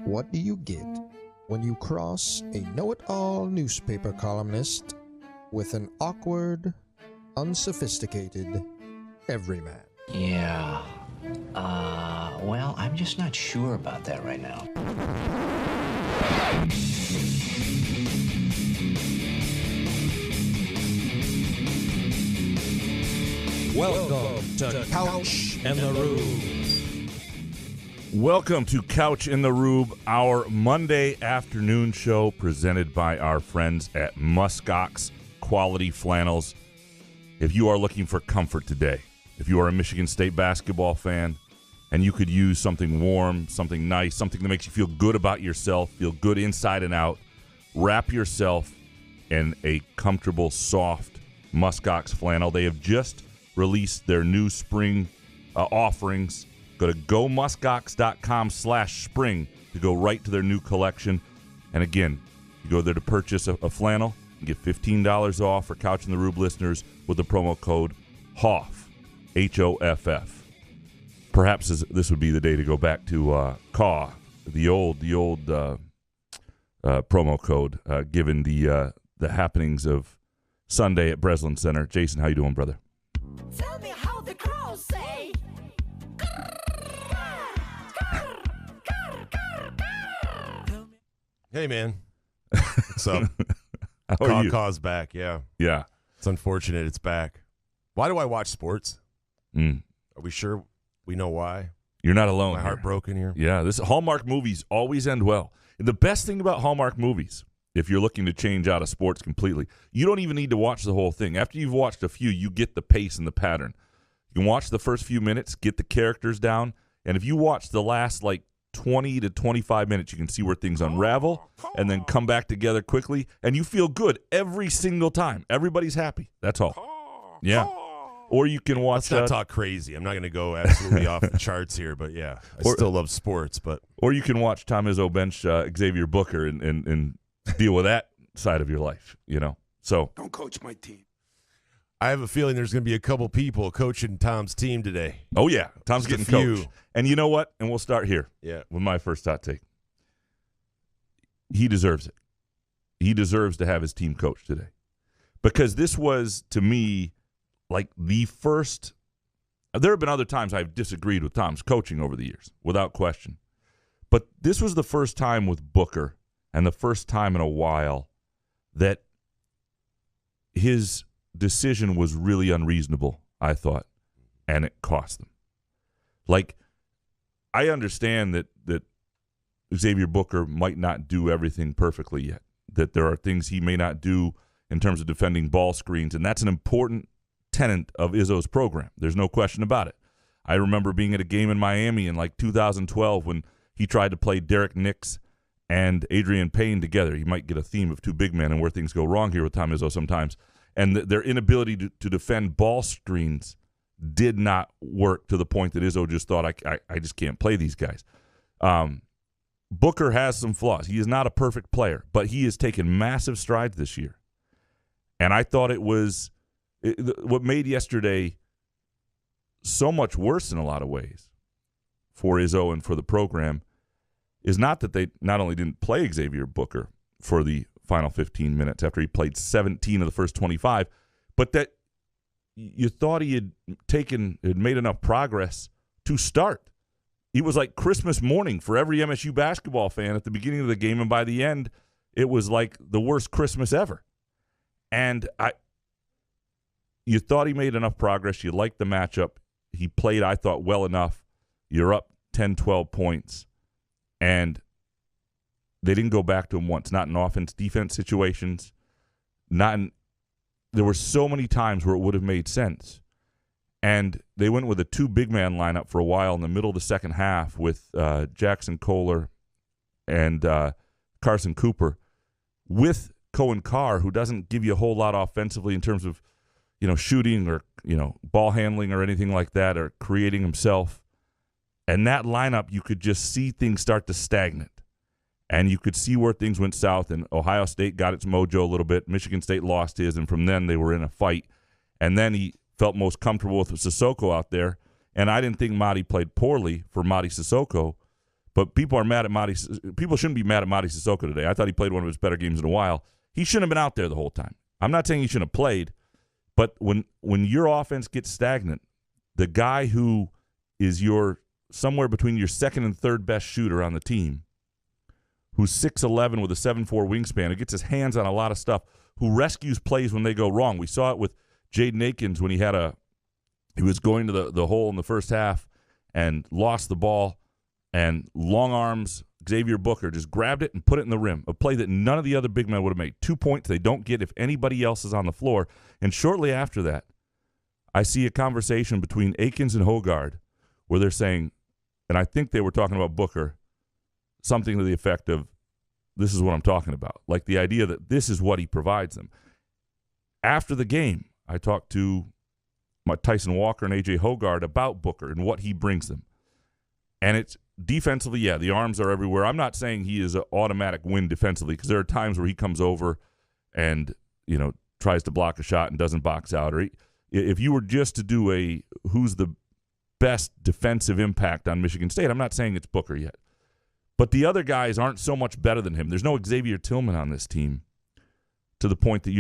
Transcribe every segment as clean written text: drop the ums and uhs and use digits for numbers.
What do you get when you cross a know-it-all newspaper columnist with an awkward, unsophisticated everyman? Yeah. Well, I'm just not sure about that right now. Welcome to Couch and the Rube. Welcome to Couch in the Rube, our Monday afternoon show presented by our friends at Muskox Quality Flannels. If you are looking for comfort today, if you are a Michigan State basketball fan and you could use something warm, something nice, something that makes you feel good about yourself, feel good inside and out, wrap yourself in a comfortable, soft Muskox flannel. They have just released their new spring offerings. Go to gomuskox.com/spring to go right to their new collection. And again, you go there to purchase a flannel and get $15 off for Couch in the Rube listeners with the promo code HOFF, H-O-F-F. Perhaps this would be the day to go back to CAW, the old promo code, given the happenings of Sunday at Breslin Center. Jason, how you doing, brother? Tell me how the crows say. Hey, man. What's up? How are you? Caw's back, yeah. Yeah. It's unfortunate it's back. Why do I watch sports? Are we sure we know why? You're not alone. My heart broken here. Yeah, this Hallmark movies always end well. The best thing about Hallmark movies, if you're looking to change out of sports completely, you don't even need to watch the whole thing. After you've watched a few, you get the pace and the pattern. You can watch the first few minutes, get the characters down, and if you watch the last 20 to 25 minutes, you can see where things unravel and then come back together quickly, and you feel good every single time. Everybody's happy. That's all. Yeah. Or you can watch... Let's not talk crazy. I'm not going to go absolutely off the charts here, but yeah, I still love sports. Or you can watch Tom Izzo bench Xavier Booker and deal with that side of your life, So don't coach my team. I have a feeling there's going to be a couple people coaching Tom's team today. Oh, yeah. Tom's getting coached. And you know what? And we'll start here with my first hot take. He deserves it. He deserves to have his team coached today. Because this was, to me, the first – there have been other times I've disagreed with Tom's coaching over the years, without question. But this was the first time with Booker and the first time in a while that his – decision was really unreasonable, I thought, and it cost them. I understand that Xavier Booker might not do everything perfectly yet, that there are things he may not do in terms of defending ball screens, and that's an important tenet of Izzo's program. There's no question about it. I remember being at a game in Miami in 2012 when he tried to play Derek Nix and Adrian Payne together. You might get a theme of two big men and where things go wrong here with Tom Izzo sometimes. And their inability to defend ball screens did not work to the point that Izzo just thought, I just can't play these guys. Booker has some flaws. He is not a perfect player, but he has taken massive strides this year. And I thought what made yesterday so much worse in a lot of ways for Izzo and for the program is not that they not only didn't play Xavier Booker for the final 15 minutes after he played 17 of the first 25, but that you thought he had made enough progress to start. It was like Christmas morning for every MSU basketball fan at the beginning of the game, and by the end, it was like the worst Christmas ever. And you thought he made enough progress. You liked the matchup. He played, I thought, well enough. You're up 10, 12 points, and they didn't go back to him once, not in offense-defense situations. There were so many times where it would have made sense. And they went with a two big-man lineup for a while in the middle of the second half with Jackson Kohler and Carson Cooper with Cohen Carr, who doesn't give you a whole lot offensively in terms of shooting or ball handling or anything like that or creating himself. And that lineup, you could just see things start to stagnate. And you could see where things went south, and Ohio State got its mojo a little bit. Michigan State lost his, and from then they were in a fight. And then he felt most comfortable with Sissoko out there. And I didn't think Mady played poorly for Mady Sissoko, But people are mad at people shouldn't be mad at Mady Sissoko today. I thought he played one of his better games in a while. He shouldn't have been out there the whole time. I'm not saying he shouldn't have played, but when your offense gets stagnant, the guy who is somewhere between your second and third best shooter on the team, who's 6'11" with a 7'4" wingspan, who gets his hands on a lot of stuff, who rescues plays when they go wrong. We saw it with Jaden Akins when he was going to the hole in the first half and lost the ball, and long arms, Xavier Booker just grabbed it and put it in the rim, a play that none of the other big men would have made. 2 points they don't get if anybody else is on the floor. And shortly after that, I see a conversation between Akins and Hogard where they're saying, and I think they were talking about Booker, something to the effect of, this is what I'm talking about. Like the idea that this is what he provides them. After the game, I talked to Tyson Walker and A.J. Hogard about Booker and what he brings them. And it's defensively, yeah, the arms are everywhere. I'm not saying he is an automatic win defensively, because there are times where he comes over and, tries to block a shot and doesn't box out. Or if you were just to do who's the best defensive impact on Michigan State, I'm not saying it's Booker yet. But the other guys aren't so much better than him. There's no Xavier Tillman on this team to the point that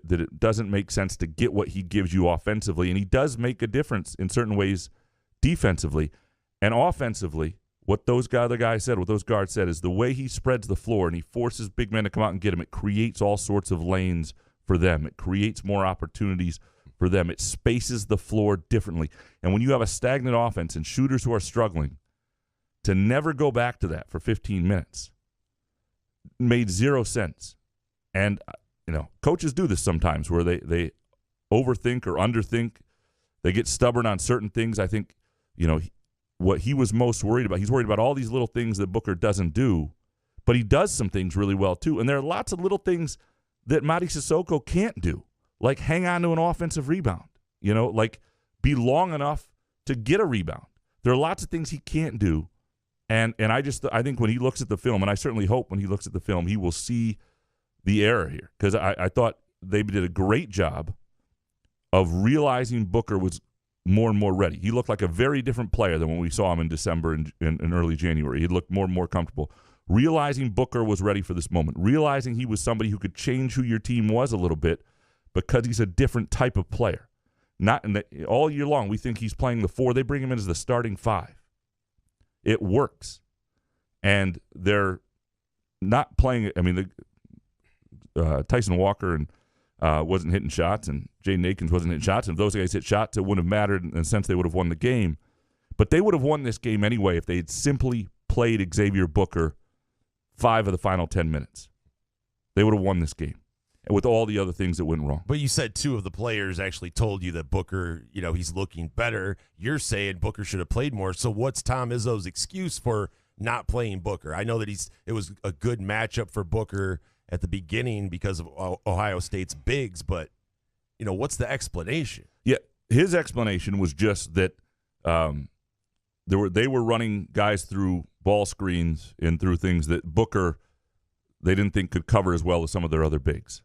that it doesn't make sense to get what he gives you offensively. And he does make a difference in certain ways defensively. And offensively, what those guards said is the way he spreads the floor and he forces big men to come out and get him, it creates all sorts of lanes for them. It creates more opportunities for them. It spaces the floor differently. And when you have a stagnant offense and shooters who are struggling, to never go back to that for 15 minutes made zero sense. And, coaches do this sometimes where they overthink or underthink. They get stubborn on certain things. I think, what he was most worried about, he's worried about all these little things that Booker doesn't do, but he does some things really well too. And there are lots of little things that Mady Sissoko can't do, like hang on to an offensive rebound, like be long enough to get a rebound. There are lots of things he can't do. And I think when he looks at the film, and I certainly hope when he looks at the film, he will see the error here. Because I thought they did a great job of realizing Booker was more and more ready. He looked like a very different player than when we saw him in December and early January. He looked more and more comfortable. Realizing Booker was ready for this moment. Realizing he was somebody who could change who your team was a little bit because he's a different type of player. All year long, we think he's playing the 4. They bring him in as the starting 5. It works. And they're not playing. I mean, Tyson Walker and wasn't hitting shots, and Jaden Akins wasn't hitting shots. And if those guys hit shots, it wouldn't have mattered in the sense they would have won the game. But they would have won this game anyway if they had simply played Xavier Booker 5 of the final 10 minutes. They would have won this game, and with all the other things that went wrong. But you said 2 of the players actually told you that Booker, he's looking better. You're saying Booker should have played more. So what's Tom Izzo's excuse for not playing Booker? I know that it was a good matchup for Booker at the beginning because of Ohio State's bigs, but what's the explanation? Yeah, his explanation was just that they were running guys through ball screens and through things that Booker they didn't think could cover as well as some of their other bigs.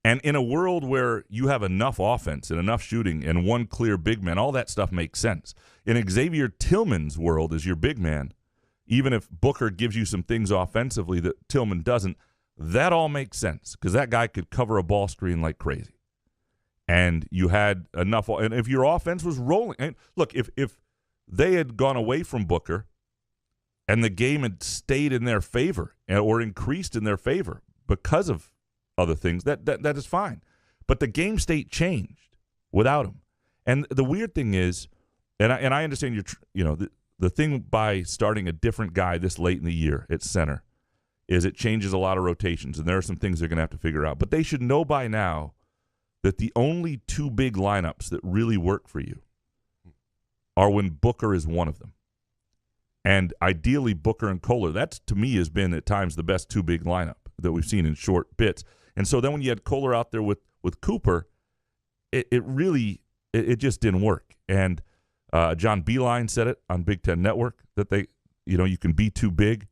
And in a world where you have enough offense and enough shooting and one clear big man, all that stuff makes sense. In Xavier Tillman's world as your big man, even if Booker gives you some things offensively that Tillman doesn't, that all makes sense because that guy could cover a ball screen like crazy. And you had enough. And if your offense was rolling, and look, if they had gone away from Booker and the game had stayed in their favor or increased in their favor because of other things, that is fine. But the game state changed without him. And the weird thing is, and I understand the thing by starting a different guy this late in the year at center is it changes a lot of rotations, and there are some things they're going to have to figure out. But they should know by now that the only 2 big lineups that really work for you are when Booker is one of them. And ideally, Booker and Kohler, that to me has been at times the best 2 big lineup that we've seen in short bits. And so then when you had Kohler out there with Cooper, it really just didn't work. And John Beilein said it on Big Ten Network that you can be too big.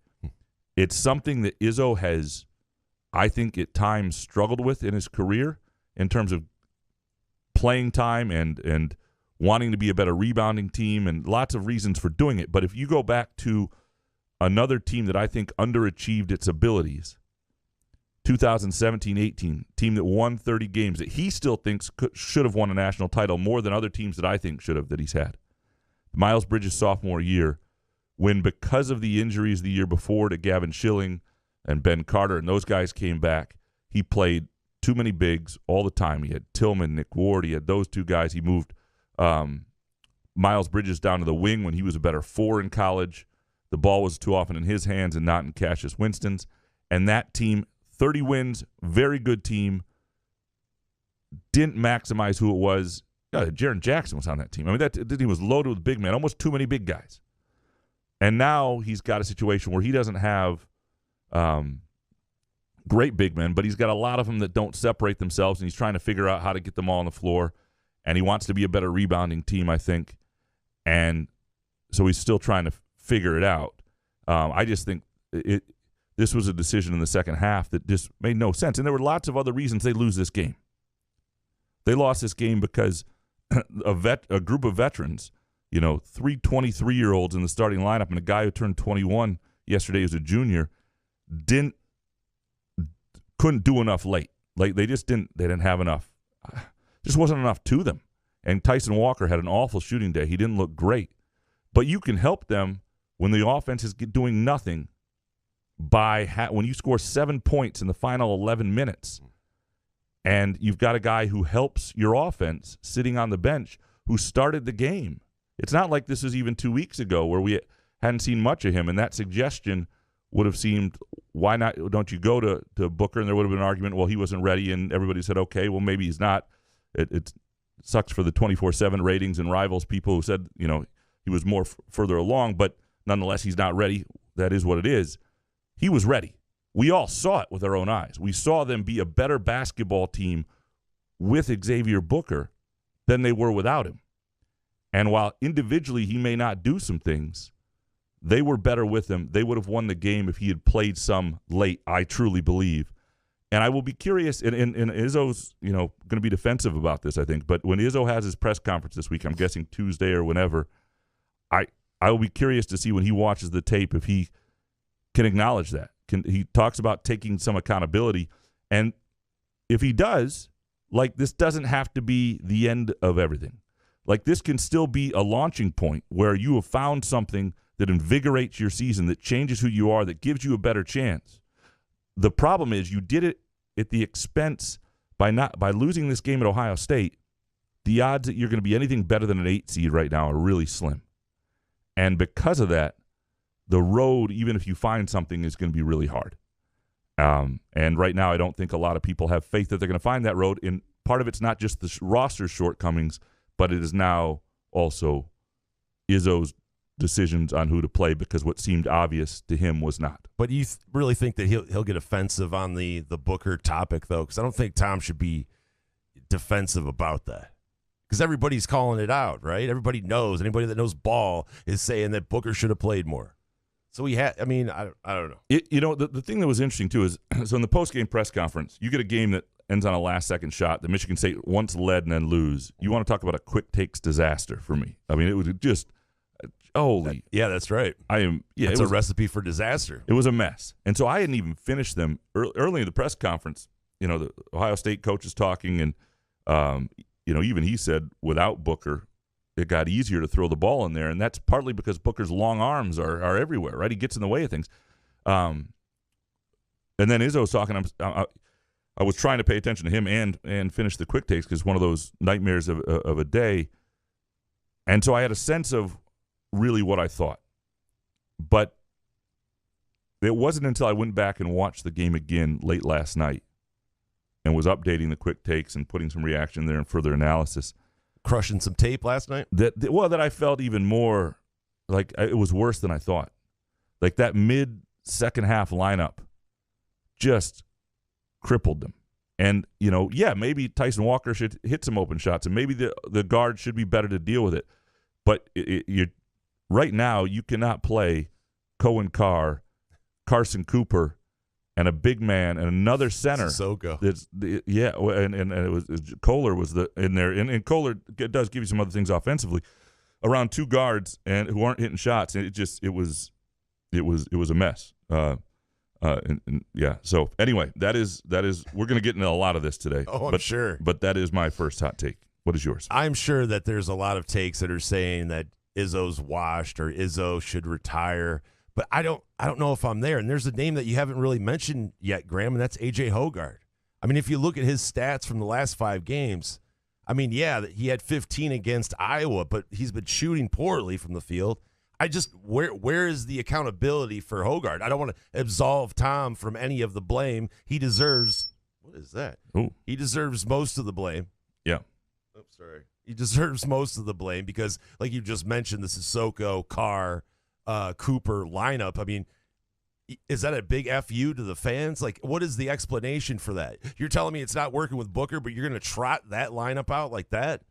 It's something that Izzo has, I think, at times struggled with in his career in terms of playing time and wanting to be a better rebounding team and lots of reasons for doing it. But if you go back to another team that I think underachieved its abilities. 2017-18, team that won 30 games that he still thinks should have won a national title more than other teams that I think should have that he's had. Miles Bridges' sophomore year, when because of the injuries the year before to Gavin Schilling and Ben Carter and those guys came back, he played too many bigs all the time. He had Tillman, Nick Ward. He had those two guys. He moved Miles Bridges down to the wing when he was a better four in college. The ball was too often in his hands and not in Cassius Winston's. And that team, 30 wins, very good team, didn't maximize who it was. Jaren Jackson was on that team. I mean, that team was loaded with big men, almost too many big guys. And now he's got a situation where he doesn't have great big men, but he's got a lot of them that don't separate themselves, and he's trying to figure out how to get them all on the floor. And he wants to be a better rebounding team, I think. And so he's still trying to figure it out. I just think this was a decision in the second half that just made no sense. And there were lots of other reasons they lose this game. They lost this game because a group of veterans, three 23-year-olds in the starting lineup and a guy who turned 21 yesterday as a junior, couldn't do enough late. Like they didn't have enough. Just wasn't enough to them. And Tyson Walker had an awful shooting day. He didn't look great. But you can help them when the offense is doing nothing by when you score 7 points in the final 11 minutes and you've got a guy who helps your offense sitting on the bench who started the game. It's not like this was even 2 weeks ago where we hadn't seen much of him, and that suggestion would have seemed, why not? Don't you go to Booker? And there would have been an argument, well, he wasn't ready, and everybody said, okay, well, maybe he's not. It sucks for the 24/7 ratings and rivals people who said, he was more further along, but nonetheless, he's not ready. That is what it is. He was ready. We all saw it with our own eyes. We saw them be a better basketball team with Xavier Booker than they were without him. And while individually he may not do some things, they were better with him. They would have won the game if he had played some late, I truly believe. And I will be curious, and Izzo's going to be defensive about this, I think, but when Izzo has his press conference this week, I'm guessing Tuesday or whenever, I will be curious to see when he watches the tape if he can acknowledge that. He talks about taking some accountability, and if he does, this doesn't have to be the end of everything. This can still be a launching point where you have found something that invigorates your season, that changes who you are, that gives you a better chance. The problem is you did it at the expense by losing this game at Ohio State. The odds that you're going to be anything better than an 8 seed right now are really slim. And because of that, the road, even if you find something, is going to be really hard. And right now, I don't think a lot of people have faith that they're going to find that road. And part of it's not just the roster shortcomings, but it is now also Izzo's decisions on who to play, because what seemed obvious to him was not. But you really think that he'll get offensive on the Booker topic, though? Because I don't think Tom should be defensive about that. Because everybody's calling it out, right? Everybody knows. Anybody that knows ball is saying that Booker should have played more. So I don't know. The thing that was interesting, too, is so in the postgame press conference, you get a game that ends on a last-second shot that Michigan State once led and then lose. You want to talk about a quick takes disaster for me. I mean, it was just holy. Yeah, that's right. It's a recipe for disaster. It was a mess. And so I hadn't even finished them early in the press conference. The Ohio State coach is talking, and even he said without Booker, it got easier to throw the ball in there, and that's partly because Booker's long arms are everywhere, right? He gets in the way of things. And then Izzo's talking. I was trying to pay attention to him and finish the quick takes because one of those nightmares of a day. And so I had a sense of really what I thought. But it wasn't until I went back and watched the game again late last night and was updating the quick takes and putting some reaction there and further analysis. Crushing some tape last night? That I felt even more like it was worse than I thought. Like that mid-second half lineup just crippled them. And, maybe Tyson Walker should hit some open shots, and maybe the guard should be better to deal with it. But right now, you cannot play Cohen Carr, Carson Cooper, and a big man and another center. Sissoko. And it was Kohler was in there, and Kohler does give you some other things offensively around two guards and who aren't hitting shots. And it was it was a mess. Yeah. So anyway, that is we're going to get into a lot of this today. I'm sure. But that is my first hot take. What is yours? I'm sure that there's a lot of takes that are saying that Izzo's washed or Izzo should retire, but I don't know if I'm there. And there's a name that you haven't really mentioned yet, Graham, and that's A.J. Hoggard. I mean, if you look at his stats from the last 5 games, I mean, yeah, he had 15 against Iowa, but he's been shooting poorly from the field. Where is the accountability for Hoggard? I don't want to absolve Tom from any of the blame. He deserves – what is that? Ooh. He deserves most of the blame. Yeah. Oh, sorry. He deserves most of the blame because, like you just mentioned, the Sissoko, Carr, Cooper lineup. I mean, is that a big FU to the fans? Like, what is the explanation for that? You're telling me it's not working with Booker, but you're going to trot that lineup out like that?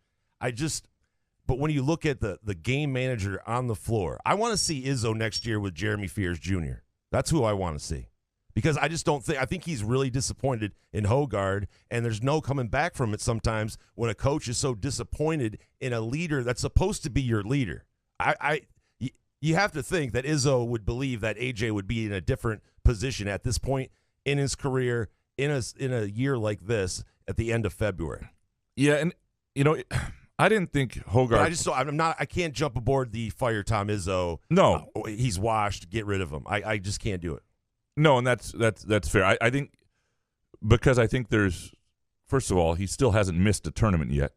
But when you look at the game manager on the floor, I want to see Izzo next year with Jeremy Fears Jr. That's who I want to see. Because I just don't think – I think he's really disappointed in Hoggard, and there's no coming back from it sometimes when a coach is so disappointed in a leader that's supposed to be your leader. You have to think that Izzo would believe that AJ would be in a different position at this point in his career in a year like this at the end of February. Yeah, and, you know – I didn't think Hoggard. But I can't jump aboard the fire Tom Izzo. No, he's washed. Get rid of him. I just can't do it. No, and that's fair. I think because I think there's, first of all, he still hasn't missed a tournament yet,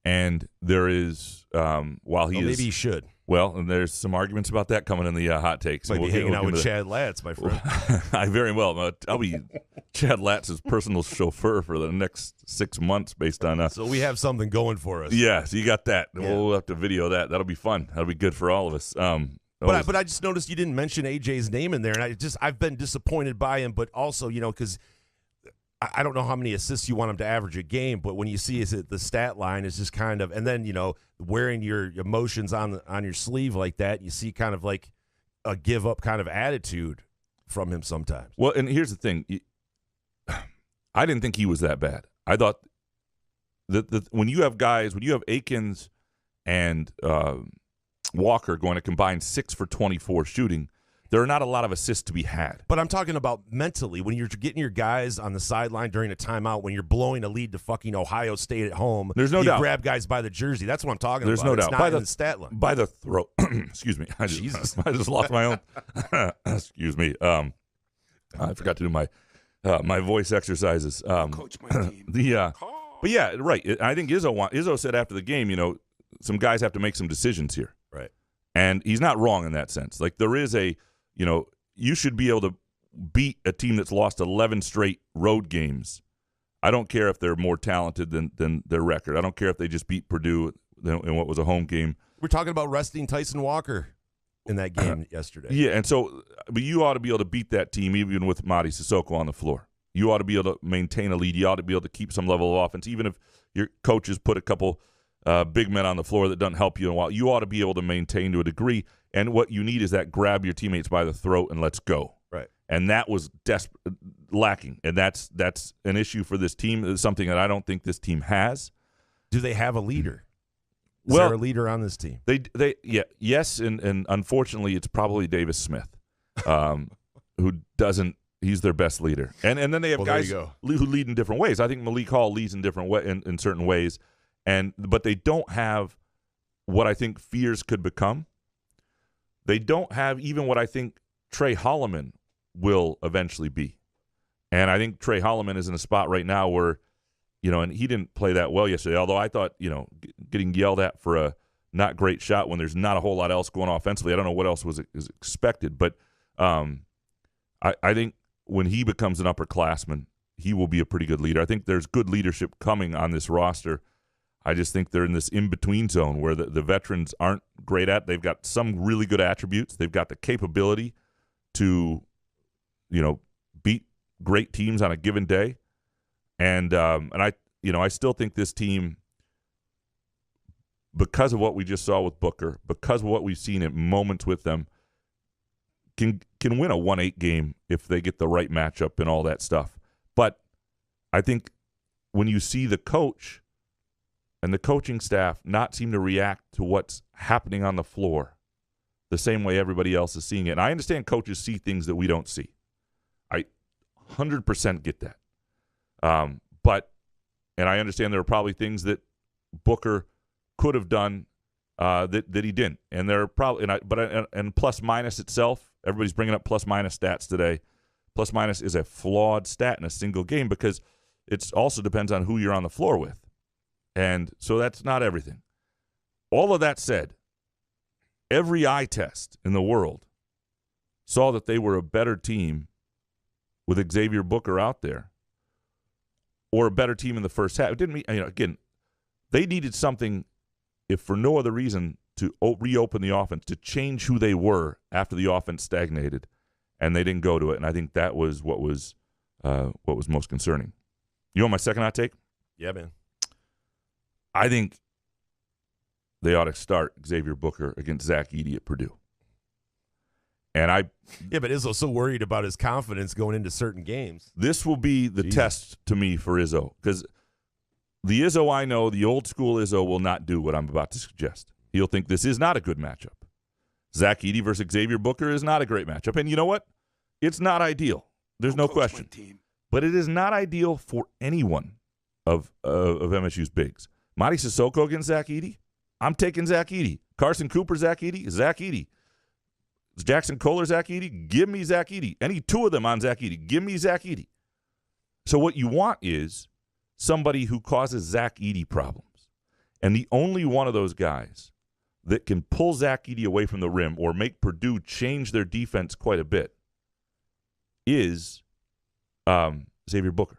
and there is maybe he should. Well, and there's some arguments about that coming in the hot takes. Might be hanging out with Chad Latz, my friend. I very well. I'll be Chad Latz's personal chauffeur for the next 6 months based on So we have something going for us. Yeah, so you got that. Yeah. We'll have to video that. That'll be fun. That'll be good for all of us. But I just noticed you didn't mention AJ's name in there, and I've been disappointed by him, but also, because I don't know how many assists you want him to average a game, but when you see the stat line is just kind of, and then, wearing your emotions on your sleeve like that, you see kind of like a give up kind of attitude from him sometimes. Well, and here's the thing. I didn't think he was that bad. I thought that when you have Akins and Walker going to combine 6 for 24 shooting, there are not a lot of assists to be had. But I'm talking about mentally, when you're getting your guys on the sideline during a timeout, when you're blowing a lead to fucking Ohio State at home, there's no doubt. Grab guys by the jersey. That's what I'm talking there's about. There's no doubt. It's not in the stat line. By the throat. Excuse me. I just lost my own. Excuse me. I forgot to do my voice exercises. Coach my team. But yeah, right. I think Izzo said after the game, some guys have to make some decisions here. Right. And he's not wrong in that sense. Like there is you should be able to beat a team that's lost 11 straight road games. I don't care if they're more talented than their record. I don't care if they just beat Purdue in what was a home game. We're talking about resting Tyson Walker in that game yesterday. Yeah, and so, but you ought to be able to beat that team even with Mady Sissoko on the floor. You ought to be able to maintain a lead. You ought to be able to keep some level of offense, even if your coaches put a couple big men on the floor that doesn't help you in a while. You ought to be able to maintain to a degree. And what you need is that grab your teammates by the throat and let's go. Right. And that was lacking. And that's an issue for this team. It's something that I don't think this team has. Do they have a leader? Is there a leader on this team? Yes, and unfortunately it's probably Davis Smith, who doesn't. He's their best leader. And then they have guys who lead in different ways. I think Malik Hall leads in different in certain ways, but they don't have what I think Fears could become. They don't have even what I think Trey Holloman will eventually be. And I think Trey Holloman is in a spot right now where, and he didn't play that well yesterday, although I thought, getting yelled at for a not great shot when there's not a whole lot else going offensively. I don't know what else is expected, but I think when he becomes an upperclassman, he will be a pretty good leader. I think there's good leadership coming on this roster. I just think they're in this in-between zone where the veterans aren't great at. They've got some really good attributes. They've got the capability to, beat great teams on a given day. And I still think this team, because of what we just saw with Booker, because of what we've seen at moments with them, can win a 1-8 game if they get the right matchup and all that stuff. But I think when you see the coach and the coaching staff not seem to react to what's happening on the floor, the same way everybody else is seeing it. And I understand coaches see things that we don't see. I 100% get that. And I understand there are probably things that Booker could have done that he didn't. And there are probably and plus minus itself, everybody's bringing up plus minus stats today. Plus minus is a flawed stat in a single game because it also depends on who you're on the floor with. And so that's not everything. All of that said, every eye test in the world saw that they were a better team with Xavier Booker out there, or a better team in the first half. It didn't mean, again, they needed something, if for no other reason, to reopen the offense, to change who they were after the offense stagnated, and they didn't go to it. And I think that was what was most concerning. You want my second hot take? Yeah, man. I think they ought to start Xavier Booker against Zach Edey at Purdue. And but Izzo's so worried about his confidence going into certain games. This will be the test to me for Izzo, because the Izzo I know, the old school Izzo, will not do what I'm about to suggest. He'll think this is not a good matchup. Zach Edey versus Xavier Booker is not a great matchup. And you know what? It's not ideal. There's no question. But it is not ideal for anyone of MSU's bigs. Mady Sissoko against Zach Edey? I'm taking Zach Edey. Carson Cooper, Zach Edey? Zach Edey. Jackson Kohler, Zach Edey? Give me Zach Edey. Any two of them on Zach Edey. Give me Zach Edey. So what you want is somebody who causes Zach Edey problems. And the only one of those guys that can pull Zach Edey away from the rim or make Purdue change their defense quite a bit is Xavier Booker.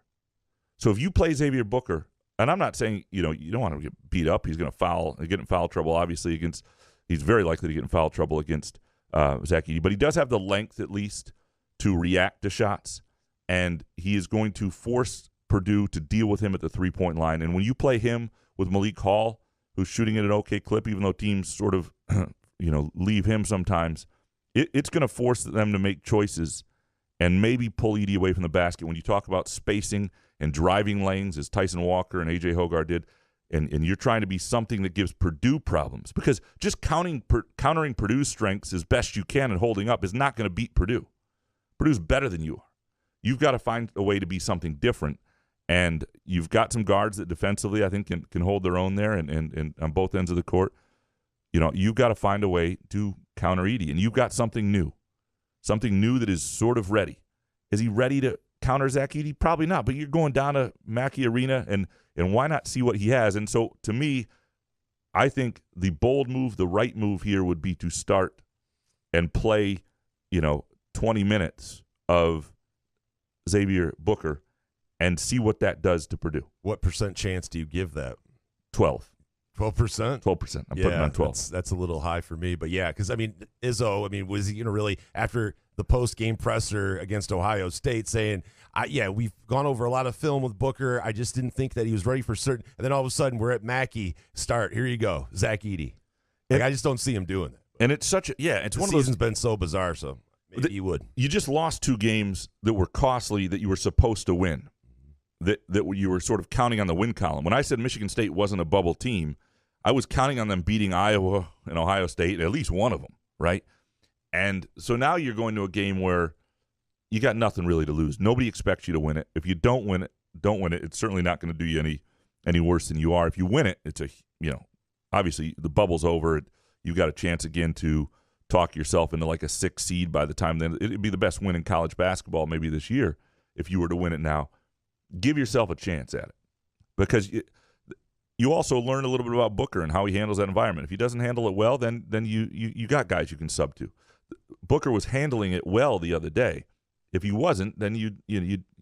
So if you play Xavier Booker, and I'm not saying, you don't want to get beat up. He's going to get in foul trouble, obviously, he's very likely to get in foul trouble against Zach Edey. But he does have the length, at least, to react to shots. And he is going to force Purdue to deal with him at the three-point line. And when you play him with Malik Hall, who's shooting at an okay clip, even though teams sort of, leave him sometimes, it's going to force them to make choices and maybe pull Edey away from the basket. When you talk about spacing and driving lanes, as Tyson Walker and A.J. Hogar did, and you're trying to be something that gives Purdue problems, because just countering Purdue's strengths as best you can and holding up is not going to beat Purdue. Purdue's better than you are. You've got to find a way to be something different, and you've got some guards that defensively I think can hold their own there and on both ends of the court. You've got to find a way to counter Edey, and you've got something new that is sort of ready. Is he ready to counter Zach Edey? Probably not, but you're going down to Mackey Arena, and why not see what he has? And so, to me, I think the bold move, the right move here would be to start and play, 20 minutes of Xavier Booker and see what that does to Purdue. What % chance do you give that? 12. 12%? 12%. I'm putting on 12. That's a little high for me. But, yeah, because, Izzo, was he going to really, after the post-game presser against Ohio State, saying, we've gone over a lot of film with Booker. I just didn't think that he was ready for certain. And then all of a sudden we're at Mackey. Start. Here you go, Zach Edey. I just don't see him doing that. And it's such a – it's the one of those – season's been so bizarre, so maybe he would. You just lost two games that were costly that you were supposed to win, that you were sort of counting on the win column. When I said Michigan State wasn't a bubble team, I was counting on them beating Iowa and Ohio State, at least one of them, right? And so now you're going to a game where you got nothing really to lose. Nobody expects you to win it. If you don't win it. It's certainly not going to do you any worse than you are. If you win it, it's obviously the bubble's over. You've got a chance again to talk yourself into like a 6 seed by the time then. It'd be the best win in college basketball maybe this year if you were to win it now. Give yourself a chance at it, because you also learn a little bit about Booker and how he handles that environment. If he doesn't handle it well, then you got guys you can sub to. Booker was handling it well the other day. If he wasn't, then you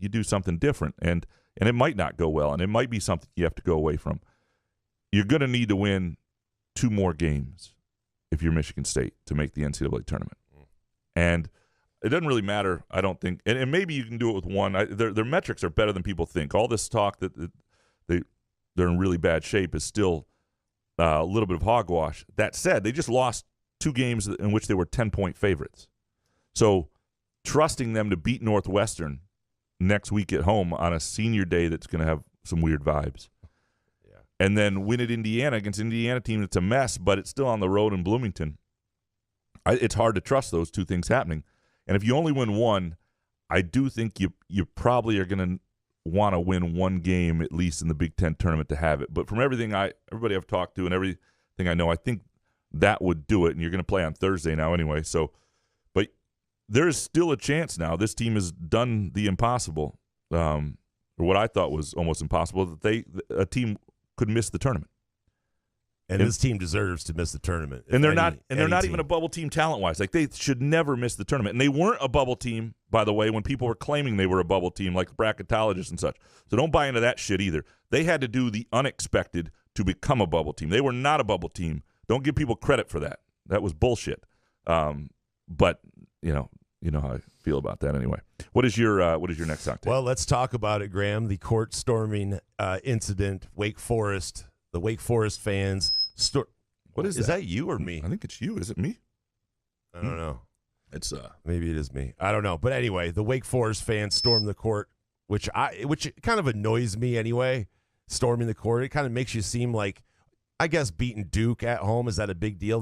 do something different, and it might not go well, and it might be something you have to go away from. You're going to need to win 2 more games if you're Michigan State to make the NCAA tournament, and it doesn't really matter, I don't think. And maybe you can do it with one. Their metrics are better than people think. All this talk that they're in really bad shape is still a little bit of hogwash. That said, they just lost 2 games in which they were 10-point favorites. So trusting them to beat Northwestern next week at home on a senior day that's going to have some weird vibes. Yeah. And then win at Indiana against an Indiana team that's a mess, but it's still on the road in Bloomington. It's hard to trust those two things happening. And if you only win one, I do think you probably are going to want to win one game at least in the Big Ten tournament to have it. But from everybody I've talked to and everything I know, I think that would do it. And you're going to play on Thursday now anyway. So, but there's still a chance now. This team has done the impossible, or what I thought was almost impossible, that a team could miss the tournament. And this team deserves to miss the tournament. And they're not even a bubble team talent-wise. Like, they should never miss the tournament. And they weren't a bubble team, by the way, when people were claiming they were a bubble team, like bracketologists and such. So don't buy into that shit either. They had to do the unexpected to become a bubble team. They were not a bubble team. Don't give people credit for that. That was bullshit. But you know how I feel about that anyway. What is your next hot take? Well, let's talk about it, Graham. The court storming incident, Wake Forest. The Wake Forest fans. What is that you or me? I think it's you. Is it me? I don't know. It's maybe it is me. I don't know. But anyway, the Wake Forest fans stormed the court, which kind of annoys me anyway. Storming the court, it kind of makes you seem like, I guess, beating Duke at home, is that a big deal?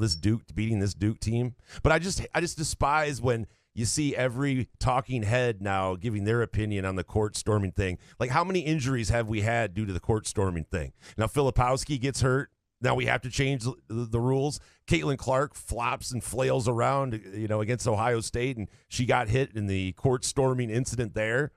Beating this Duke team? But I just despise when you see every talking head now giving their opinion on the court storming thing. Like, how many injuries have we had due to the court storming thing? Now, Filipowski gets hurt. Now we have to change the rules. Caitlin Clark flops and flails around, against Ohio State, and she got hit in the court storming incident there.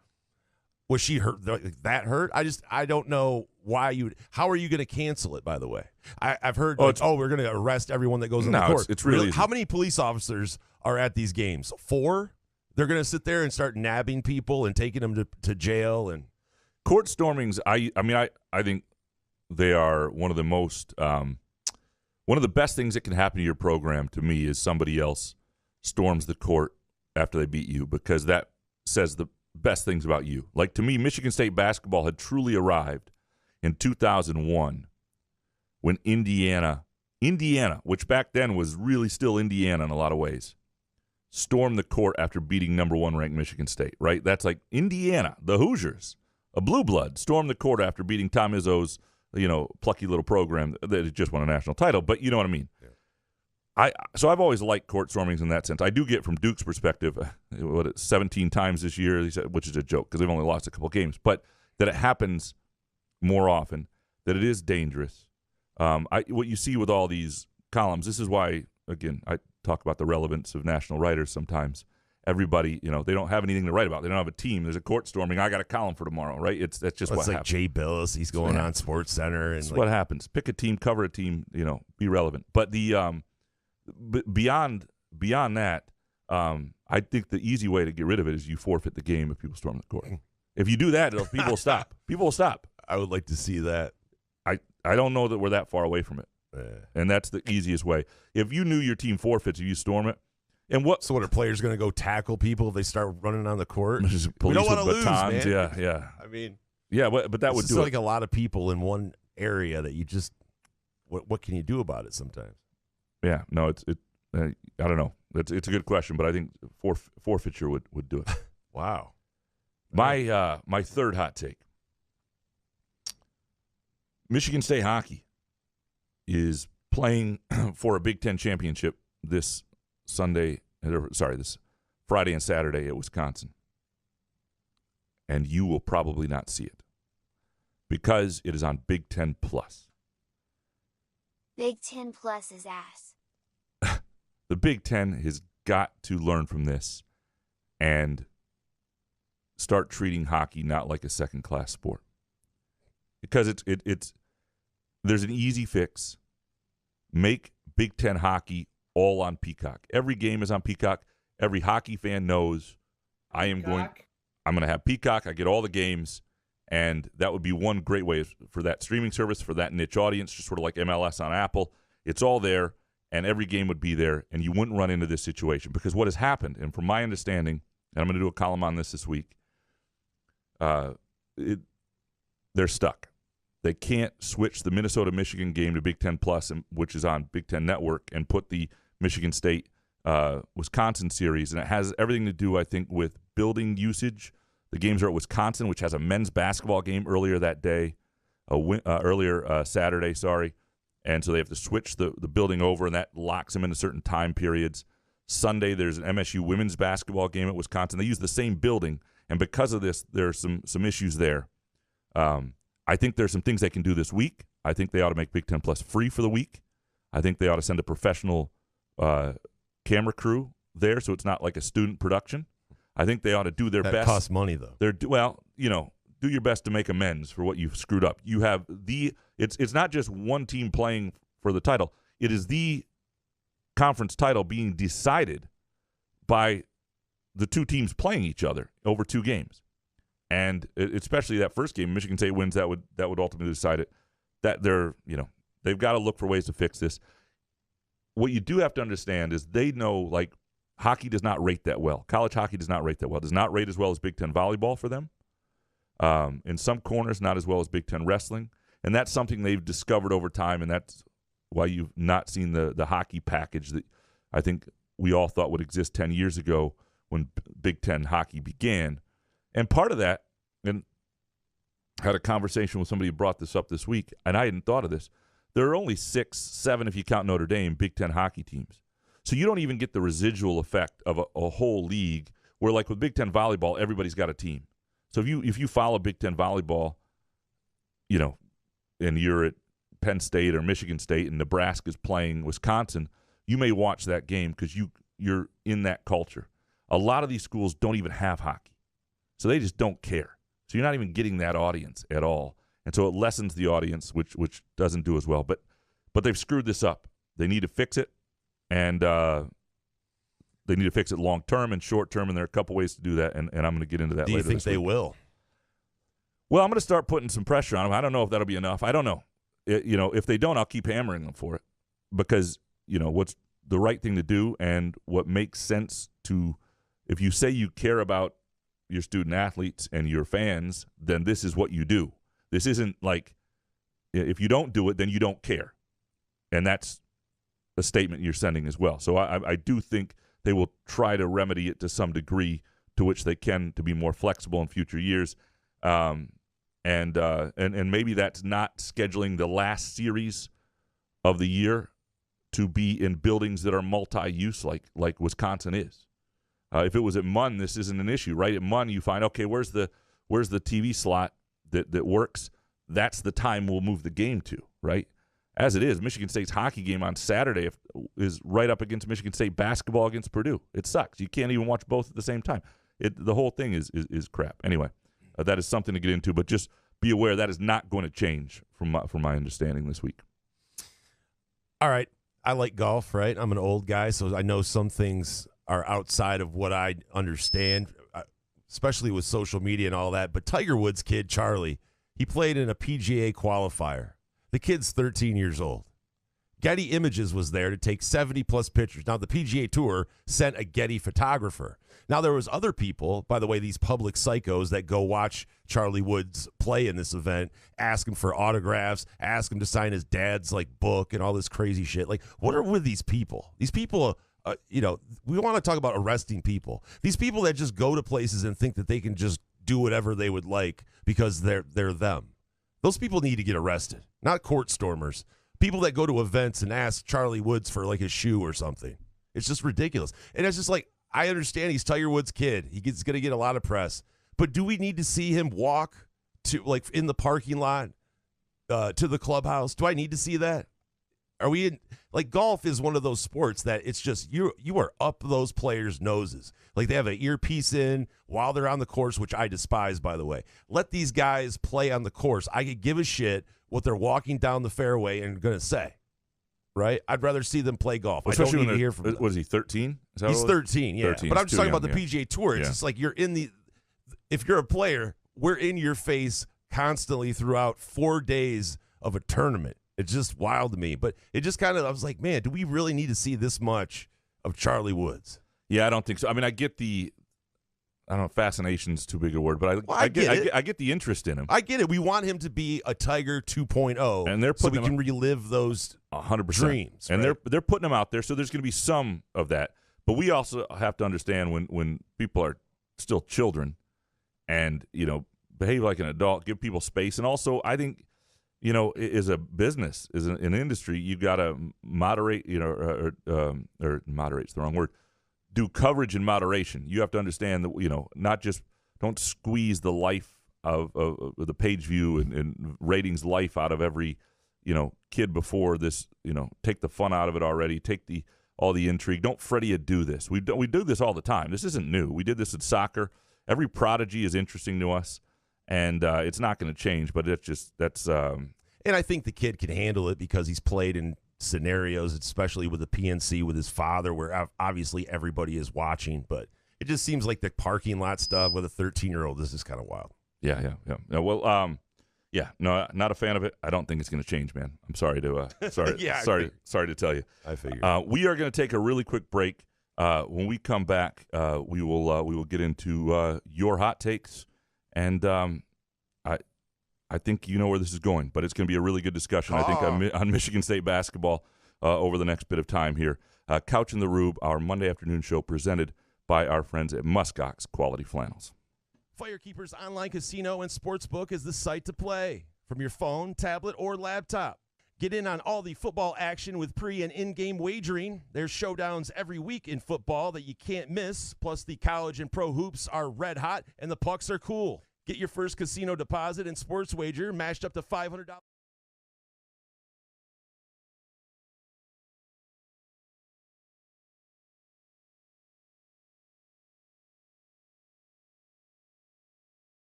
Was she hurt? That hurt? I don't know why how are you going to cancel it, by the way? I've heard, we're going to arrest everyone that goes in the court. It's really how many police officers are at these games? 4? They're going to sit there and start nabbing people and taking them to jail. And court stormings, I think they are one of the most one of the best things that can happen to your program, to me, is somebody else storms the court after they beat you, because that says the best things about you. Like, to me, Michigan State basketball had truly arrived in 2001 when Indiana, which back then was really still Indiana in a lot of ways, stormed the court after beating number 1 ranked Michigan State, right? That's like Indiana, the Hoosiers, a blue blood, stormed the court after beating Tom Izzo's, plucky little program that just won a national title. But you know what I mean? Yeah. So I've always liked court stormings in that sense. I do get from Duke's perspective, 17 times this year, which is a joke because they've only lost a couple games, but that it happens more often, that it is dangerous. What you see with all these columns, this is why, again, I talk about the relevance of national writers sometimes. Everybody, they don't have anything to write about. They don't have a team. There's a court storming. I got a column for tomorrow, right? That's just what happens. It's like Jay Billis. He's going on Sports Center. That's what happens. Pick a team, cover a team, be relevant. But the beyond that, I think the easy way to get rid of it is you forfeit the game if people storm the court. If you do that, people will stop. People will stop. I would like to see that. I don't know that we're that far away from it. And that's the easiest way. If you knew your team forfeits if you storm it, so what, are players going to go tackle people if they start running on the court? We don't want to lose, man. Yeah. I mean, yeah, but that would do like a lot of people in one area that you just what can you do about it sometimes? Yeah, no, I don't know. It's a good question, but I think forfeiture would do it. Wow. My third hot take. Michigan State hockey is playing for a Big Ten championship this Friday and Saturday at Wisconsin. And you will probably not see it because it is on Big Ten Plus. Big Ten Plus is ass. The Big Ten has got to learn from this and start treating hockey not like a second-class sport. Because there's an easy fix. Make Big Ten hockey all on Peacock. Every game is on Peacock. Every hockey fan knows I'm going to have Peacock. I get all the games, and that would be one great way for that streaming service, for that niche audience, just sort of like MLS on Apple. It's all there, and every game would be there, and you wouldn't run into this situation. Because what has happened, and from my understanding, and I'm going to do a column on this week, they're stuck. They can't switch the Minnesota-Michigan game to Big Ten Plus, which is on Big Ten Network, and put the Michigan State Wisconsin series. And it has everything to do, I think, with building usage. The games are at Wisconsin, which has a men's basketball game earlier that day, Saturday, sorry. And so they have to switch the building over, and that locks them into certain time periods. Sunday, there's an MSU women's basketball game at Wisconsin. They use the same building, and because of this, there are some issues there. I think there's some things they can do this week. I think they ought to make Big Ten Plus free for the week. I think they ought to send a professional camera crew there so it's not like a student production. I think they ought to do their best. That costs money, though. Do your best to make amends for what you've screwed up. You have it's not just one team playing for the title. It is the conference title being decided by the two teams playing each other over 2 games. And especially that first game, Michigan State wins, that would ultimately decide it. That they've got to look for ways to fix this. What you do have to understand is they know, like, hockey does not rate that well. College hockey does not rate that well. It does not rate as well as Big Ten volleyball for them. In some corners, not as well as Big Ten wrestling. And that's something they've discovered over time, and that's why you've not seen the hockey package that I think we all thought would exist 10 years ago when Big Ten hockey began. And part of that, and I had a conversation with somebody who brought this up this week, and I hadn't thought of this. There are only 6, 7, if you count Notre Dame, Big Ten hockey teams. So you don't even get the residual effect of a whole league where, like with Big Ten volleyball, everybody's got a team. So if you follow Big Ten volleyball, and you're at Penn State or Michigan State and Nebraska's playing Wisconsin, you may watch that game because you're in that culture. A lot of these schools don't even have hockey. So they just don't care. So you're not even getting that audience at all. And so it lessens the audience, which doesn't do as well. But they've screwed this up. They need to fix it. And they need to fix it long-term and short-term, and there are a couple ways to do that, and I'm going to get into that later. Do you think they will? Well, I'm going to start putting some pressure on them. I don't know if that'll be enough. I don't know. If they don't, I'll keep hammering them for it because, what's the right thing to do and what makes sense to – if you say you care about your student-athletes and your fans, then this is what you do. This isn't like if you don't do it, then you don't care. And that's a statement you're sending as well. So I do think they will try to remedy it to some degree to which they can to be more flexible in future years. And maybe that's not scheduling the last series of the year to be in buildings that are multi-use like Wisconsin is. If it was at Munn, this isn't an issue, right? At Munn, you find, okay, where's the TV slot that works? That's the time we'll move the game to, right? As it is, Michigan State's hockey game on Saturday is right up against Michigan State basketball against Purdue. It sucks. You can't even watch both at the same time. The whole thing is crap. Anyway, that is something to get into, but just be aware that is not going to change from my understanding this week. All right. I like golf, right? I'm an old guy, so I know some things are outside of what I understand, especially with social media and all that. But Tiger Woods' kid, Charlie, he played in a PGA qualifier. The kid's 13 years old. Getty Images was there to take 70-plus pictures. Now, the PGA Tour sent a Getty photographer. Now, there was other people, by the way, these public psychos that go watch Charlie Woods play in this event, ask him for autographs, ask him to sign his dad's, book and all this crazy shit. What are with these people? These people, we want to talk about arresting people. These people that just go to places and think that they can just do whatever they would like because they're them. Those people need to get arrested, not court stormers. People that go to events and ask Charlie Woods for his shoe or something. It's just ridiculous. And it's just I understand he's Tiger Woods' kid. He's going to get a lot of press. But do we need to see him walk to in the parking lot to the clubhouse? Do I need to see that? Are we in golf is one of those sports that it's just you are up those players' noses. They have an earpiece in while they're on the course, which I despise, by the way. Let these guys play on the course. I could give a shit what they're walking down the fairway and going to say. Right? I'd rather see them play golf. Especially I don't need to hear from them. Was he 13? He's 13, yeah. 13, but I'm just talking young, about the PGA Tour. It's just you're in the – if you're a player, we're in your face constantly throughout 4 days of a tournament. It's just wild to me. But it just kind of – I was like, man, do we really need to see this much of Charlie Woods? Yeah, I don't think so. I mean, I get the – I don't know, fascination's too big a word, but I get the interest in him. I get it. We want him to be a Tiger 2.0, and they're so we can relive those 100% dreams. And right? they're putting them out there, so there's going to be some of that. But we also have to understand when people are still children and, behave like an adult, give people space. And also, I think, as a business, as an industry, you've got to moderate, or moderate's the wrong word. do coverage in moderation. You have to understand that, not just don't squeeze the life of the page view and ratings life out of every, kid before this, take the fun out of it already, take all the intrigue. Don't Freddie do this. We do this all the time. This isn't new. We did this in soccer. Every prodigy is interesting to us, and it's not going to change, but that's And I think the kid can handle it because he's played in scenarios, especially with the PNC with his father, where obviously everybody is watching. But it just seems like the parking lot stuff with a 13-year-old is just kind of wild. Yeah. No, well, no, not a fan of it. I don't think it's going to change, man. I'm sorry to sorry to tell you. I figured. We are going to take a really quick break. When we come back, we will get into your hot takes, and I think you know where this is going, but it's going to be a really good discussion, I think, on Michigan State basketball over the next bit of time here. Couch in the Rube, our Monday afternoon show presented by our friends at Muskox Quality Flannels. Firekeeper's Online Casino and Sportsbook is the site to play from your phone, tablet, or laptop. Get in on all the football action with pre- and in-game wagering. There's showdowns every week in football that you can't miss, plus the college and pro hoops are red hot and the pucks are cool. Get your first casino deposit and sports wager matched up to $500.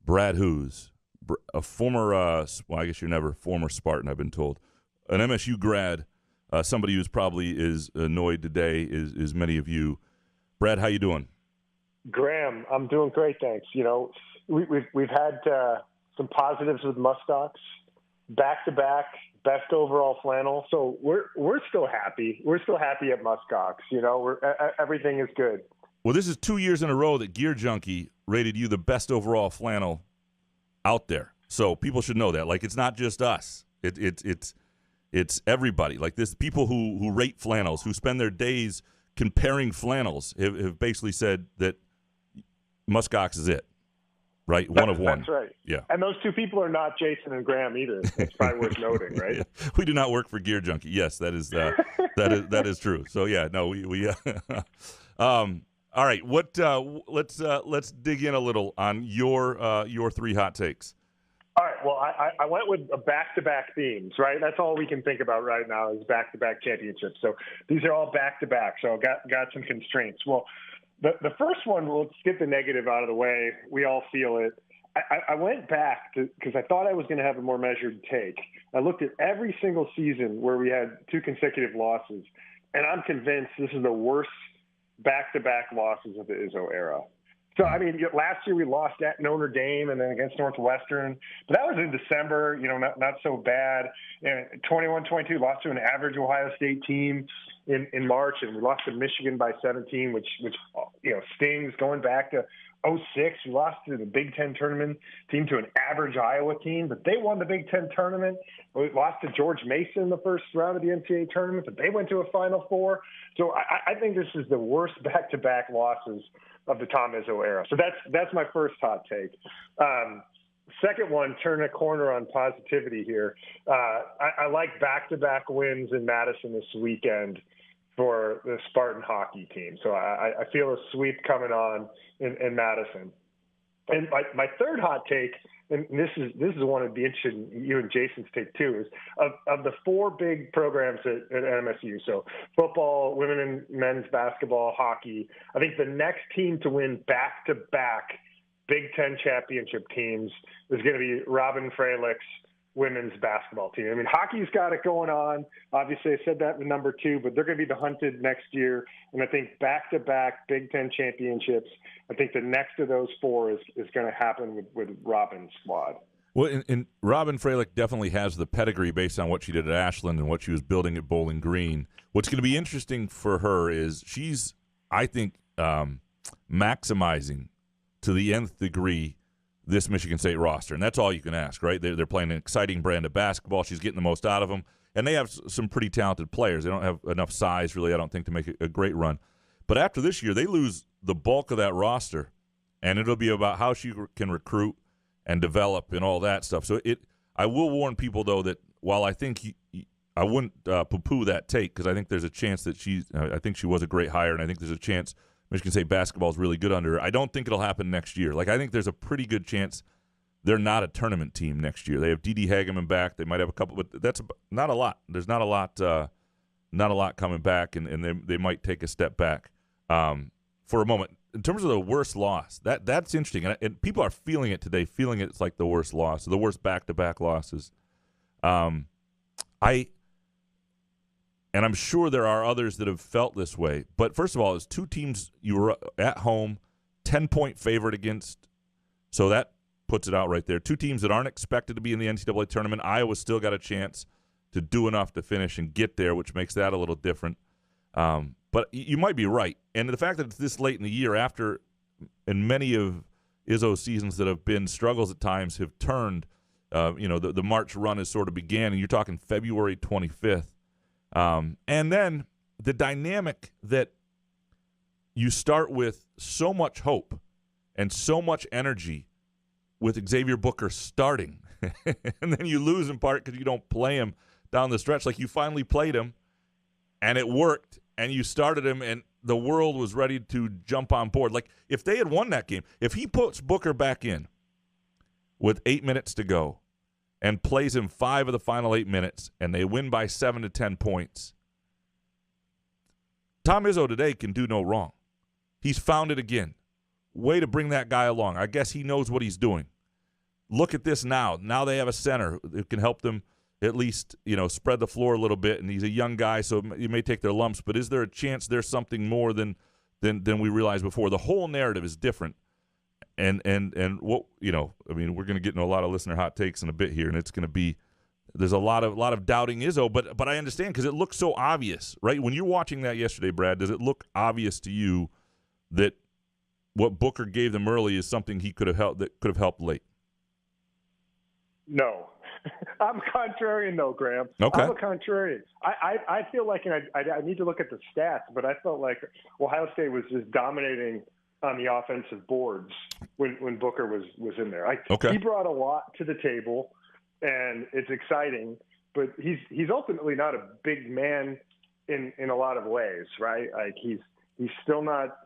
Brad Hoos, a former, I guess you're never former Spartan, I've been told, an MSU grad, somebody who's probably is annoyed today, is many of you. Brad, how you doing? Graham, I'm doing great, thanks. We've had some positives with Muskox, back-to-back, best overall flannel. So we're still happy. We're still happy at Muskox. Everything is good. Well, this is 2 years in a row that Gear Junkie rated you the best overall flannel out there. So people should know that. Like, it's not just us. It's everybody. Like, this people who rate flannels, who spend their days comparing flannels, have basically said that Muskox is it. right? One of one. That's right. Yeah. And those two people are not Jason and Graham either. It's probably worth noting, right? Yeah. We do not work for Gear Junkie. Yes, that is that is true. So yeah, no, we all right. What let's dig in a little on your three hot takes. All right. Well, I went with a back-to-back themes, right? That's all we can think about right now is back-to-back championships. So these are all back-to-back. So got some constraints. Well, the first one, let's get the negative out of the way. We all feel it. I went back because I thought I was going to have a more measured take. I looked at every single season where we had two consecutive losses, and I'm convinced this is the worst back-to-back losses of the Izzo era. So, I mean, last year we lost at Notre Dame and then against Northwestern, but that was in December, not so bad. And 21-22 lost to an average Ohio State team in March, and we lost to Michigan by 17, which stings. Going back to 2006, we lost to the Big Ten tournament team to an average Iowa team, but they won the Big Ten tournament. We lost to George Mason in the first round of the NCAA tournament, but they went to a Final Four. So I think this is the worst back-to-back losses of the Tom Izzo era. So that's my first hot take. Second one, turn a corner on positivity here. I like back-to-back wins in Madison this weekend for the Spartan hockey team. So I feel a sweep coming on in Madison. And my third hot take, and this is one I'd be interested in you and Jason's take too, is of the four big programs at MSU. So football, women and men's basketball, hockey. I think the next team to win back-to-back Big Ten championship teams is going to be Robin Freilich's women's basketball team. I mean, hockey's got it going on. Obviously, I said that in number 2, but they're going to be the hunted next year. And I think back-to-back Big Ten championships, I think the next of those four is going to happen with Robin's squad. Well, and Robin Freilich definitely has the pedigree based on what she did at Ashland and what she was building at Bowling Green. What's going to be interesting for her is she's, I think, maximizing to the nth degree this Michigan State roster, and that's all you can ask, right? They're playing an exciting brand of basketball. She's getting the most out of them, and they have some pretty talented players. They don't have enough size, really, I don't think, to make a great run. But after this year, they lose the bulk of that roster, and it'll be about how she can recruit and develop and all that stuff. So I will warn people, though, that while I think I wouldn't poo-poo that take, because I think there's a chance that I think she was a great hire, and I think there's a chance Michigan State basketball is really good under her. I don't think it'll happen next year. Like, I think there's a pretty good chance they're not a tournament team next year. They have D.D. Hageman back. They might have a couple, but that's not a lot. There's not a lot coming back, and they might take a step back for a moment. In terms of the worst loss, that's interesting, and people are feeling it today, feeling it's like the worst loss, the worst back-to-back losses. And I'm sure there are others that have felt this way. But first of all, it's two teams you were at home, 10-point favorite against. So that puts it out right there. Two teams that aren't expected to be in the NCAA tournament. Iowa still got a chance to do enough to finish and get there, which makes that a little different. But you might be right. And the fact that it's this late in the year after, in many of Izzo's seasons that have been struggles at times, have turned, the March run has sort of began, and you're talking February 25th. And then the dynamic that you start with so much hope and so much energy with Xavier Booker starting, and then you lose in part because you don't play him down the stretch. Like, you finally played him, and it worked, and you started him, and the world was ready to jump on board. Like, if they had won that game, if he puts Booker back in with 8 minutes to go, and plays him 5 of the final 8 minutes, and they win by 7 to 10 points, Tom Izzo today can do no wrong. He's found it again. Way to bring that guy along. I guess he knows what he's doing. Look at this now. Now they have a center who can help them at least, spread the floor a little bit, and he's a young guy, so you may take their lumps, but is there a chance there's something more than we realized before? The whole narrative is different. And what we're going to get into a lot of listener hot takes in a bit here, and it's going to be there's a lot of doubting Izzo, but I understand because it looks so obvious, right? When you're watching that yesterday, Brad, does it look obvious to you that what Booker gave them early is something he could have helped late? No. I'm a contrarian, though, Graham. Okay. I'm a contrarian. I feel like, and I need to look at the stats, but I felt like Ohio State was just dominating on the offensive boards when Booker was in there. Okay. He brought a lot to the table, and it's exciting. But he's ultimately not a big man in a lot of ways, right? Like he's still not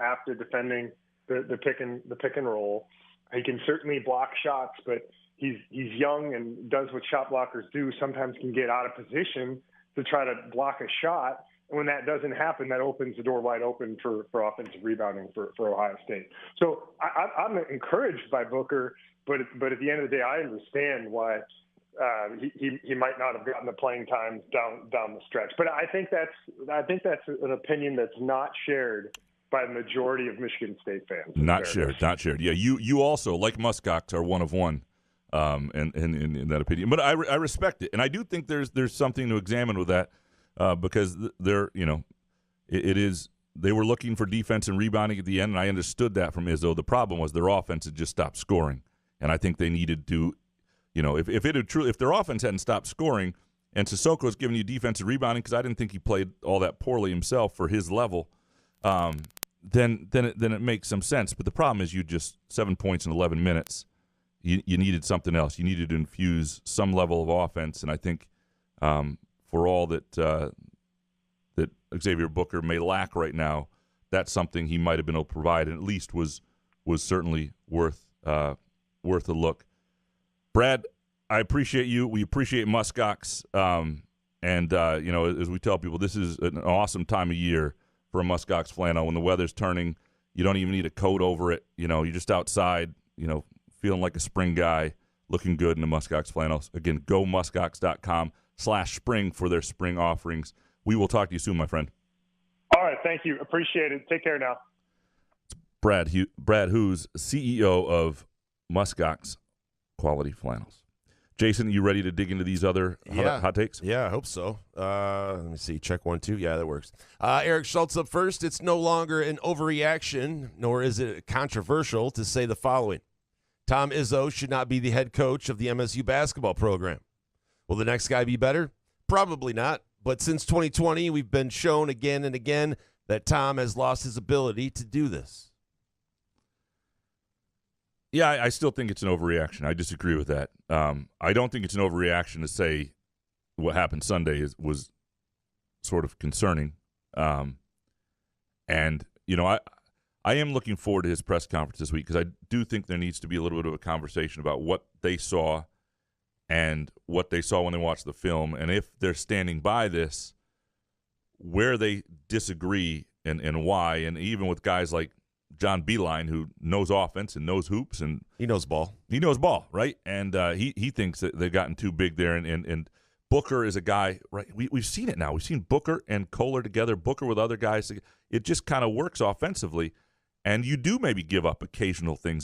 apt at defending the pick and roll. He can certainly block shots, but he's young and does what shot blockers do. Sometimes can get out of position to try to block a shot. And when that doesn't happen, that opens the door wide open for offensive rebounding for Ohio State. So I'm encouraged by Booker, but at the end of the day, I understand why he might not have gotten the playing time down the stretch. But I think that's an opinion that's not shared by the majority of Michigan State fans. Not shared. Yeah, you also, like Muskox, are one of one in that opinion. But I respect it, and I do think there's something to examine with that because they're it is they were looking for defense and rebounding at the end, and I understood that from Izzo. The problem was their offense had just stopped scoring, and I think they needed to. If their offense hadn't stopped scoring and Sissoko's giving you defensive rebounding, because I didn't think he played all that poorly himself for his level, then it makes some sense. But the problem is you just 7 points in 11 minutes. You needed something else. You needed to infuse some level of offense, and I think for all that Xavier Booker may lack right now, that's something he might have been able to provide, and at least was certainly worth a look. Brad, I appreciate you. We appreciate Muskox. As we tell people, this is an awesome time of year for a Muskox flannel. When the weather's turning, you don't even need a coat over it. You're just outside, feeling like a spring guy, looking good in the Muskox flannels. Again, go muskox.com/spring for their spring offerings. We will talk to you soon, my friend. All right. Thank you. Appreciate it. Take care now. It's Brad Hughes, CEO of Muskox Quality Flannels. Jason, you ready to dig into these other hot takes? Yeah, I hope so. Let me see. Check 1, 2. Yeah, that works. Eric Schultz up first. It's no longer an overreaction, nor is it controversial to say the following. Tom Izzo should not be the head coach of the MSU basketball program. Will the next guy be better? Probably not. But since 2020, we've been shown again and again that Tom has lost his ability to do this. Yeah, I still think it's an overreaction. I disagree with that. I don't think it's an overreaction to say what happened Sunday was sort of concerning. I am looking forward to his press conference this week because I do think there needs to be a little bit of a conversation about what they saw and what they saw when they watched the film, and if they're standing by this, where they disagree and why, and even with guys like John Beilein, who knows offense and knows hoops, and he knows ball. He knows ball, right? And he thinks that they've gotten too big there. And Booker is a guy, right? We've seen it now. We've seen Booker and Kohler together, Booker with other guys. It just kind of works offensively, and you do maybe give up occasional things